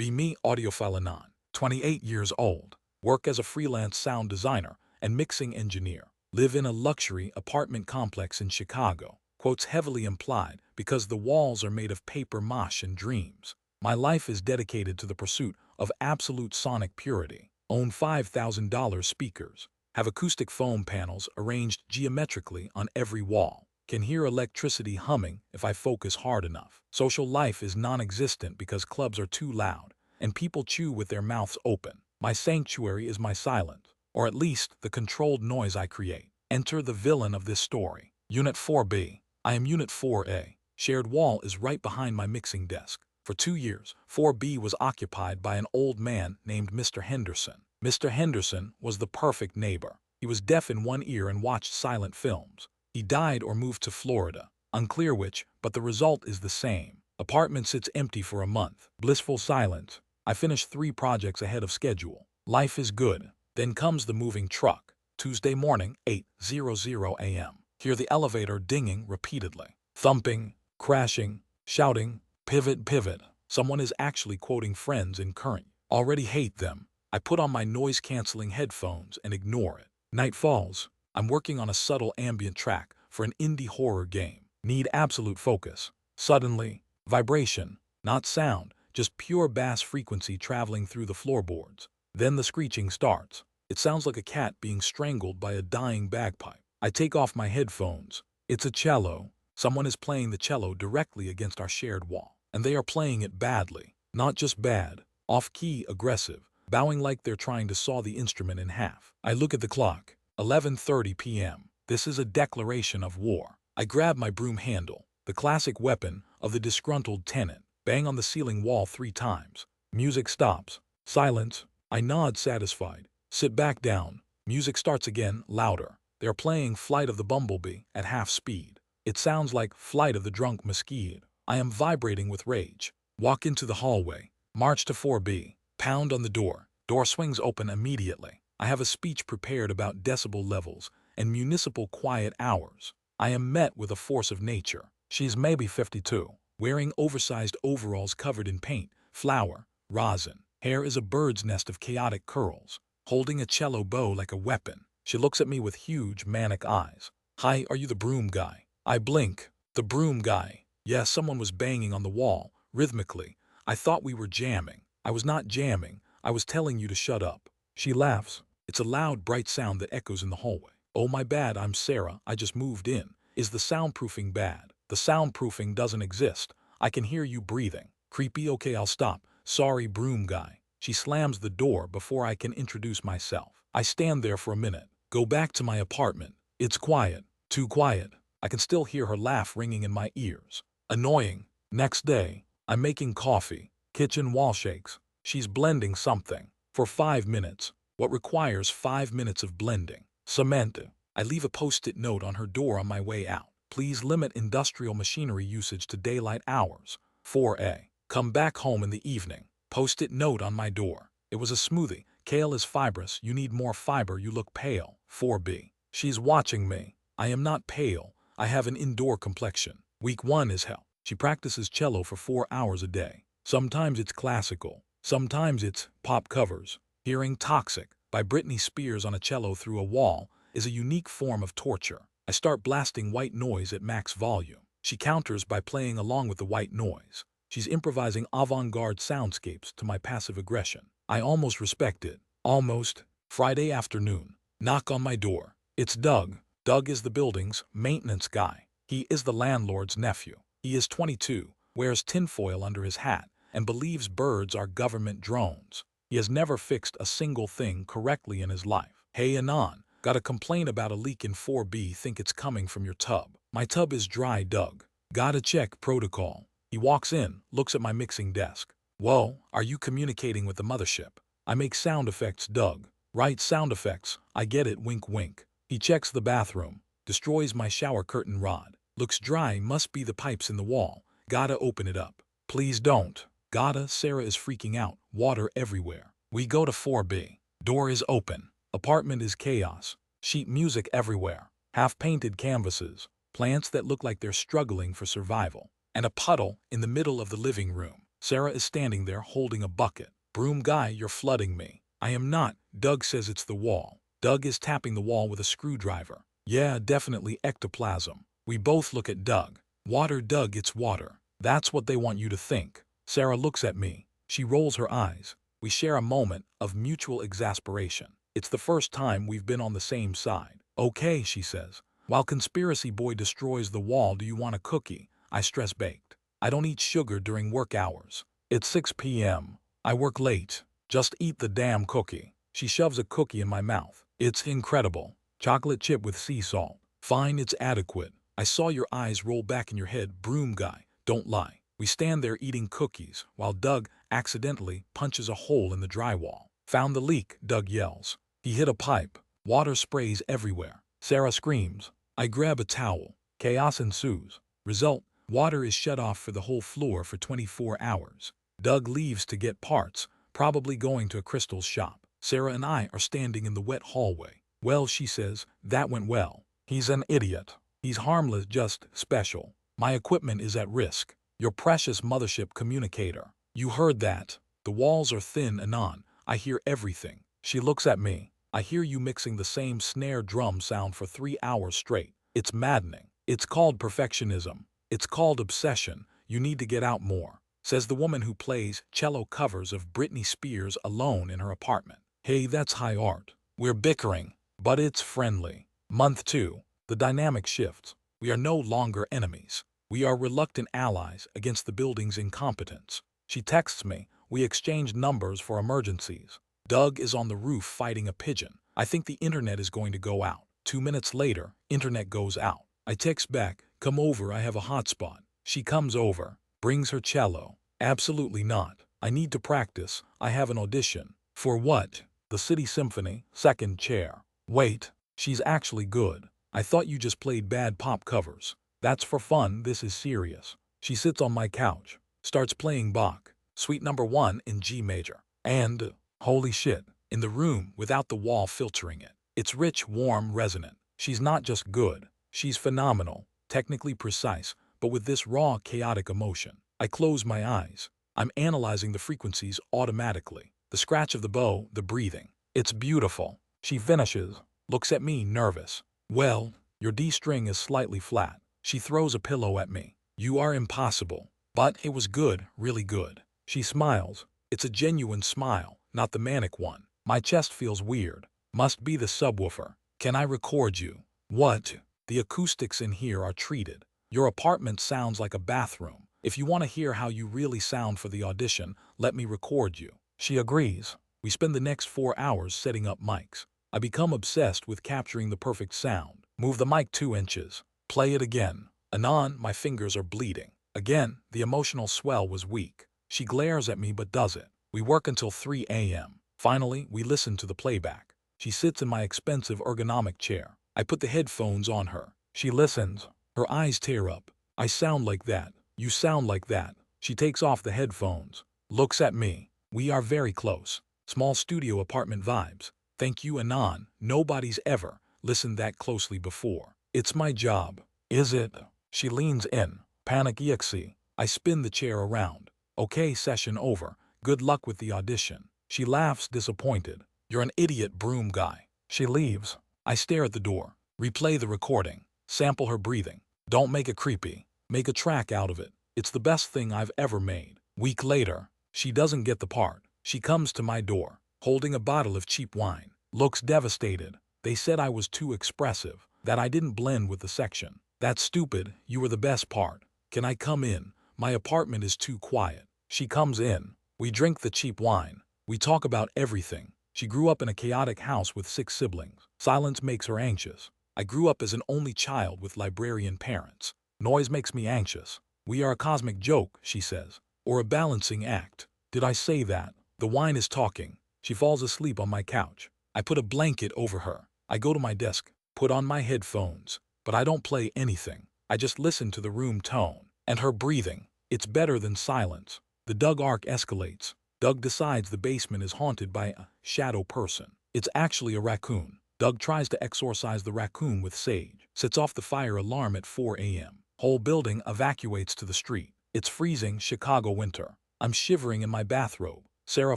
Be me, audiophile anon, 28 years old. Work as a freelance sound designer and mixing engineer. Live in a luxury apartment complex in Chicago. Quotes heavily implied because the walls are made of paper mache and dreams. My life is dedicated to the pursuit of absolute sonic purity. Own $5,000 speakers. Have acoustic foam panels arranged geometrically on every wall. Can hear electricity humming if I focus hard enough. Social life is non-existent because clubs are too loud and people chew with their mouths open. My sanctuary is my silence, or at least the controlled noise I create. Enter the villain of this story. Unit 4B. I am Unit 4A. Shared wall is right behind my mixing desk. For 2 years, 4B was occupied by an old man named Mr. Henderson. Mr. Henderson was the perfect neighbor. He was deaf in one ear and watched silent films. He died or moved to Florida. Unclear which, but the result is the same. Apartment sits empty for a month. Blissful silence. I finished 3 projects ahead of schedule. Life is good. Then comes the moving truck. Tuesday morning, 8:00 a.m. Hear the elevator dinging repeatedly. Thumping, crashing, shouting, pivot, pivot. Someone is actually quoting Friends in current. Already hate them. I put on my noise-canceling headphones and ignore it. Night falls. I'm working on a subtle ambient track for an indie horror game. Need absolute focus. Suddenly, vibration, not sound, just pure bass frequency traveling through the floorboards. Then the screeching starts. It sounds like a cat being strangled by a dying bagpipe. I take off my headphones. It's a cello. Someone is playing the cello directly against our shared wall. And they are playing it badly. Not just bad, off-key, aggressive, bowing like they're trying to saw the instrument in half. I look at the clock. 11:30 p.m. This is a declaration of war. I grab my broom handle, the classic weapon of the disgruntled tenant. Bang on the ceiling wall 3 times. Music stops. Silence. I nod satisfied. Sit back down. Music starts again, louder. They're playing Flight of the Bumblebee at half speed. It sounds like Flight of the Drunk Mosquito. I am vibrating with rage. Walk into the hallway. March to 4B. Pound on the door. Door swings open immediately. I have a speech prepared about decibel levels and municipal quiet hours. I am met with a force of nature. She's maybe 52, wearing oversized overalls covered in paint, flour, rosin. Hair is a bird's nest of chaotic curls, holding a cello bow like a weapon. She looks at me with huge, manic eyes. Hi, are you the broom guy? I blink. The broom guy. Yes, someone was banging on the wall, rhythmically. I thought we were jamming. I was not jamming. I was telling you to shut up. She laughs. It's a loud, bright sound that echoes in the hallway. Oh my bad, I'm Sarah. I just moved in. Is the soundproofing bad? The soundproofing doesn't exist. I can hear you breathing. Creepy. Okay, I'll stop. Sorry, broom guy. She slams the door before I can introduce myself. I stand there for a minute. Go back to my apartment. It's quiet. Too quiet. I can still hear her laugh ringing in my ears. Annoying. Next day, I'm making coffee. Kitchen wall shakes. She's blending something. For 5 minutes. What requires 5 minutes of blending. Cement. I leave a post-it note on her door on my way out. Please limit industrial machinery usage to daylight hours. 4A. Come back home in the evening. Post-it note on my door. It was a smoothie. Kale is fibrous. You need more fiber. You look pale. 4B. She's watching me. I am not pale. I have an indoor complexion. Week 1 is hell. She practices cello for 4 hours a day. Sometimes it's classical. Sometimes it's pop covers. Hearing Toxic by Britney Spears on a cello through a wall is a unique form of torture. I start blasting white noise at max volume. She counters by playing along with the white noise. She's improvising avant-garde soundscapes to my passive aggression. I almost respect it. Almost. Friday afternoon. Knock on my door. It's Doug. Doug is the building's maintenance guy. He is the landlord's nephew. He is 22, wears tinfoil under his hat, and believes birds are government drones. He has never fixed a single thing correctly in his life. Hey Anon, got a complaint about a leak in 4B, think it's coming from your tub. My tub is dry, Doug. Gotta check protocol. He walks in, looks at my mixing desk. Whoa, are you communicating with the mothership? I make sound effects, Doug. Right, sound effects. I get it, wink wink. He checks the bathroom, destroys my shower curtain rod. Looks dry, must be the pipes in the wall. Gotta open it up. Please don't. Gotta, Sarah is freaking out. Water everywhere. We go to 4B. Door is open. Apartment is chaos. Sheet music everywhere. Half-painted canvases. Plants that look like they're struggling for survival. And a puddle in the middle of the living room. Sarah is standing there holding a bucket. Broom guy, you're flooding me. I am not. Doug says it's the wall. Doug is tapping the wall with a screwdriver. Yeah, definitely ectoplasm. We both look at Doug. Water, Doug, it's water. That's what they want you to think. Sarah looks at me. She rolls her eyes. We share a moment of mutual exasperation. It's the first time we've been on the same side. Okay, she says. While Conspiracy Boy destroys the wall, do you want a cookie? I stress baked. I don't eat sugar during work hours. It's 6 p.m. I work late. Just eat the damn cookie. She shoves a cookie in my mouth. It's incredible. Chocolate chip with sea salt. Fine, it's adequate. I saw your eyes roll back in your head, broom guy. Don't lie. We stand there eating cookies while Doug accidentally punches a hole in the drywall. Found the leak, Doug yells. He hit a pipe. Water sprays everywhere. Sarah screams. I grab a towel. Chaos ensues. Result, water is shut off for the whole floor for 24 hours. Doug leaves to get parts, probably going to a crystal shop. Sarah and I are standing in the wet hallway. Well, she says, that went well. He's an idiot. He's harmless, just special. My equipment is at risk. Your precious mothership communicator. You heard that. The walls are thin, Anon. I hear everything. She looks at me. I hear you mixing the same snare drum sound for 3 hours straight. It's maddening. It's called perfectionism. It's called obsession. You need to get out more, says the woman who plays cello covers of Britney Spears alone in her apartment. Hey, that's high art. We're bickering, but it's friendly. Month 2. The dynamic shifts. We are no longer enemies. We are reluctant allies against the building's incompetence. She texts me. We exchange numbers for emergencies. Doug is on the roof fighting a pigeon. I think the internet is going to go out. 2 minutes later, internet goes out. I text back, come over, I have a hotspot. She comes over, brings her cello. Absolutely not. I need to practice. I have an audition. For what? The City Symphony, second chair. Wait, she's actually good. I thought you just played bad pop covers. That's for fun, this is serious. She sits on my couch, starts playing Bach, Suite No. 1 in G major. And, holy shit, in the room without the wall filtering it. It's rich, warm, resonant. She's not just good. She's phenomenal, technically precise, but with this raw, chaotic emotion. I close my eyes. I'm analyzing the frequencies automatically. The scratch of the bow, the breathing. It's beautiful. She finishes, looks at me, nervous. Well, your D string is slightly flat. She throws a pillow at me. You are impossible. But it was good, really good. She smiles. It's a genuine smile, not the manic one. My chest feels weird. Must be the subwoofer. Can I record you? What? The acoustics in here are treated. Your apartment sounds like a bathroom. If you want to hear how you really sound for the audition, let me record you. She agrees. We spend the next 4 hours setting up mics. I become obsessed with capturing the perfect sound. Move the mic 2 inches. Play it again. Anon, my fingers are bleeding. Again, the emotional swell was weak. She glares at me but does it. We work until 3 a.m. Finally, we listen to the playback. She sits in my expensive ergonomic chair. I put the headphones on her. She listens. Her eyes tear up. I sound like that. You sound like that. She takes off the headphones. Looks at me. We are very close. Small studio apartment vibes. Thank you, Anon. Nobody's ever listened that closely before. It's my job. Is it? She leans in. Panic exe. I spin the chair around. Okay, session over. Good luck with the audition. She laughs, disappointed. You're an idiot, broom guy. She leaves. I stare at the door. Replay the recording. Sample her breathing. Don't make it creepy. Make a track out of it. It's the best thing I've ever made. Week later, she doesn't get the part. She comes to my door, holding a bottle of cheap wine. Looks devastated. They said I was too expressive, that I didn't blend with the section. That's stupid. You were the best part. Can I come in? My apartment is too quiet. She comes in. We drink the cheap wine. We talk about everything. She grew up in a chaotic house with 6 siblings. Silence makes her anxious. I grew up as an only child with librarian parents. Noise makes me anxious. We are a cosmic joke, she says, or a balancing act. Did I say that? The wine is talking. She falls asleep on my couch. I put a blanket over her. I go to my desk, put on my headphones, but I don't play anything. I just listen to the room tone and her breathing. It's better than silence. The Doug arc escalates. Doug decides the basement is haunted by a shadow person. It's actually a raccoon. Doug tries to exorcise the raccoon with sage. Sets off the fire alarm at 4 a.m. Whole building evacuates to the street. It's freezing Chicago winter. I'm shivering in my bathrobe. Sarah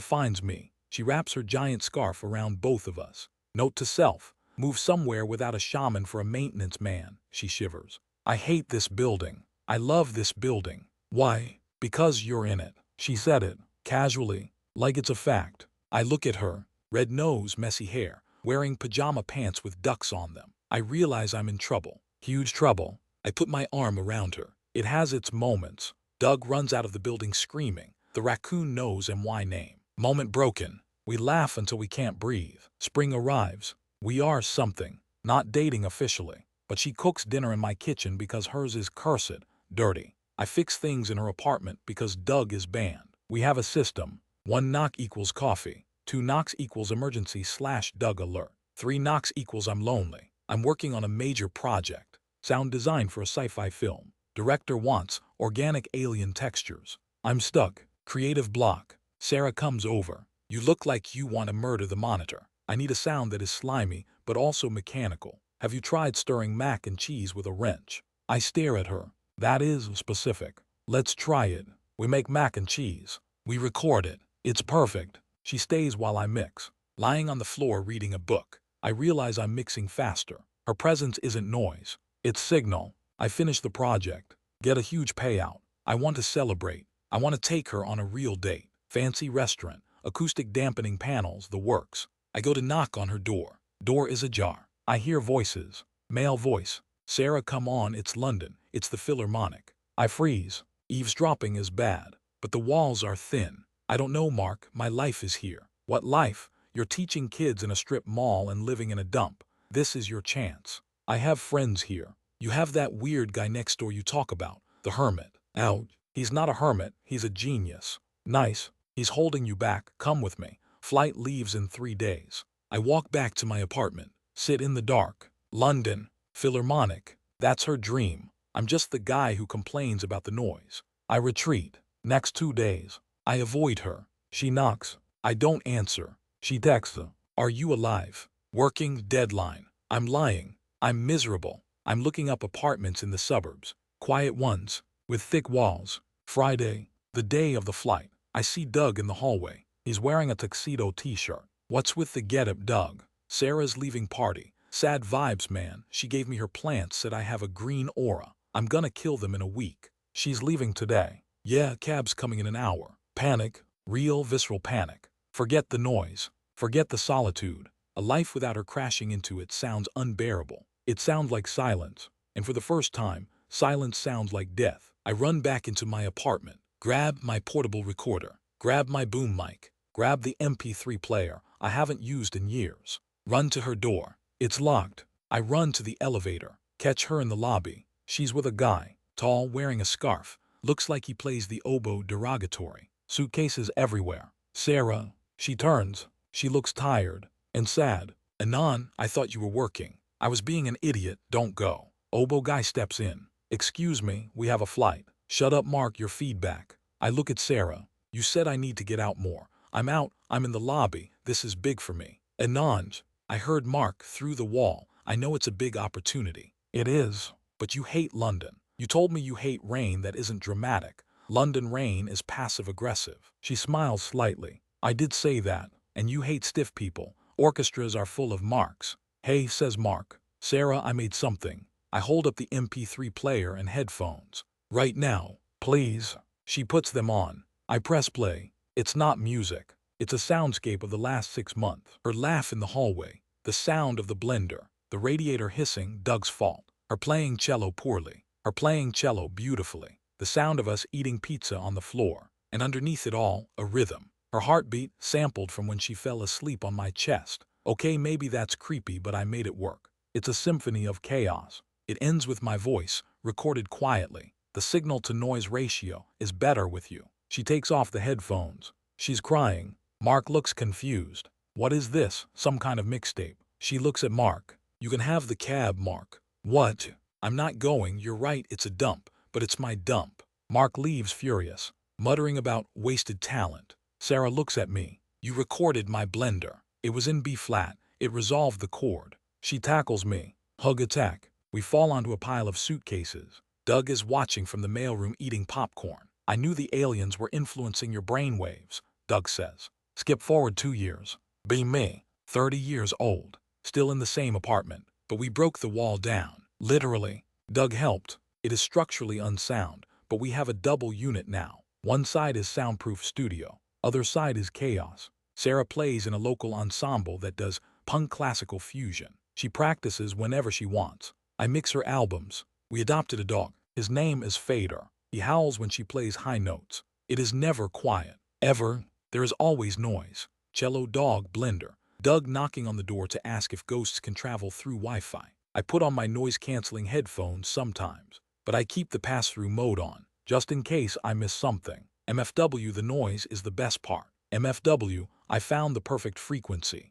finds me. She wraps her giant scarf around both of us. Note to self, move somewhere without a shaman for a maintenance man, she shivers. I hate this building. I love this building. Why? Because you're in it. She said it, casually, like it's a fact. I look at her, red nose, messy hair, wearing pajama pants with ducks on them. I realize I'm in trouble. Huge trouble. I put my arm around her. It has its moments. Doug runs out of the building screaming. The raccoon knows my name. Moment broken. We laugh until we can't breathe. Spring arrives. We are something. Not dating officially. But she cooks dinner in my kitchen because hers is cursed, dirty. I fix things in her apartment because Doug is banned. We have a system. 1 knock equals coffee. 2 knocks equals emergency/Doug alert. 3 knocks equals I'm lonely. I'm working on a major project. Sound design for a sci-fi film. Director wants organic alien textures. I'm stuck. Creative block. Sarah comes over. You look like you want to murder the monitor. I need a sound that is slimy, but also mechanical. Have you tried stirring mac and cheese with a wrench? I stare at her. That is specific. Let's try it. We make mac and cheese. We record it. It's perfect. She stays while I mix. Lying on the floor reading a book. I realize I'm mixing faster. Her presence isn't noise. It's signal. I finish the project. Get a huge payout. I want to celebrate. I want to take her on a real date. Fancy restaurant. Acoustic dampening panels, the works. I go to knock on her door. Door is ajar. I hear voices. Male voice. Sarah, come on, it's London. It's the Philharmonic. I freeze. Eavesdropping is bad. But the walls are thin. I don't know, Mark. My life is here. What life? You're teaching kids in a strip mall and living in a dump. This is your chance. I have friends here. You have that weird guy next door you talk about. The hermit. Ouch. He's not a hermit. He's a genius. Nice. He's holding you back. Come with me. Flight leaves in 3 days. I walk back to my apartment. Sit in the dark. London. Philharmonic. That's her dream. I'm just the guy who complains about the noise. I retreat. Next 2 days. I avoid her. She knocks. I don't answer. She texts. Are you alive? Working, deadline. I'm lying. I'm miserable. I'm looking up apartments in the suburbs. Quiet ones. With thick walls. Friday. The day of the flight. I see Doug in the hallway. He's wearing a tuxedo t-shirt. What's with the getup, Doug? Sarah's leaving party. Sad vibes, man. She gave me her plants, said I have a green aura. I'm gonna kill them in a week. She's leaving today. Yeah, cab's coming in an hour. Panic. Real visceral panic. Forget the noise. Forget the solitude. A life without her crashing into it sounds unbearable. It sounds like silence. And for the first time, silence sounds like death. I run back into my apartment. Grab my portable recorder. Grab my boom mic. Grab the MP3 player I haven't used in years. Run to her door. It's locked. I run to the elevator. Catch her in the lobby. She's with a guy. Tall, wearing a scarf. Looks like he plays the oboe derogatory. Suitcases everywhere. Sarah. She turns. She looks tired and sad. Anon, I thought you were working. I was being an idiot. Don't go. Oboe guy steps in. Excuse me, we have a flight. Shut up, Mark, your feedback. I look at Sarah. You said I need to get out more. I'm out. I'm in the lobby. This is big for me. Anon, I heard Mark through the wall. I know it's a big opportunity. It is. But you hate London. You told me you hate rain that isn't dramatic. London rain is passive-aggressive. She smiles slightly. I did say that. And you hate stiff people. Orchestras are full of Marks. Hey, says Mark. Sarah, I made something. I hold up the MP3 player and headphones. Right now, please. She puts them on. I press play. It's not music. It's a soundscape of the last 6 months. Her laugh in the hallway. The sound of the blender. The radiator hissing, Doug's fault. Her playing cello poorly. Her playing cello beautifully. The sound of us eating pizza on the floor. And underneath it all, a rhythm. Her heartbeat sampled from when she fell asleep on my chest. Okay, maybe that's creepy, but I made it work. It's a symphony of chaos. It ends with my voice, recorded quietly. The signal-to-noise ratio is better with you. She takes off the headphones. She's crying. Mark looks confused. What is this? Some kind of mixtape. She looks at Mark. You can have the cab, Mark. What? I'm not going. You're right, it's a dump. But it's my dump. Mark leaves furious, muttering about wasted talent. Sarah looks at me. You recorded my blender. It was in B-flat. It resolved the chord. She tackles me. Hug attack. We fall onto a pile of suitcases. Doug is watching from the mailroom eating popcorn. I knew the aliens were influencing your brainwaves, Doug says. Skip forward 2 years. Be me, 30 years old, still in the same apartment, but we broke the wall down. Literally. Doug helped. It is structurally unsound, but we have a double unit now. One side is soundproof studio, other side is chaos. Sarah plays in a local ensemble that does punk classical fusion. She practices whenever she wants. I mix her albums. We adopted a dog. His name is Fader. He howls when she plays high notes. It is never quiet. Ever. There is always noise. Cello dog blender. Doug knocking on the door to ask if ghosts can travel through Wi-Fi. I put on my noise-canceling headphones sometimes, but I keep the pass-through mode on, just in case I miss something. MFW, the noise is the best part. MFW, I found the perfect frequency.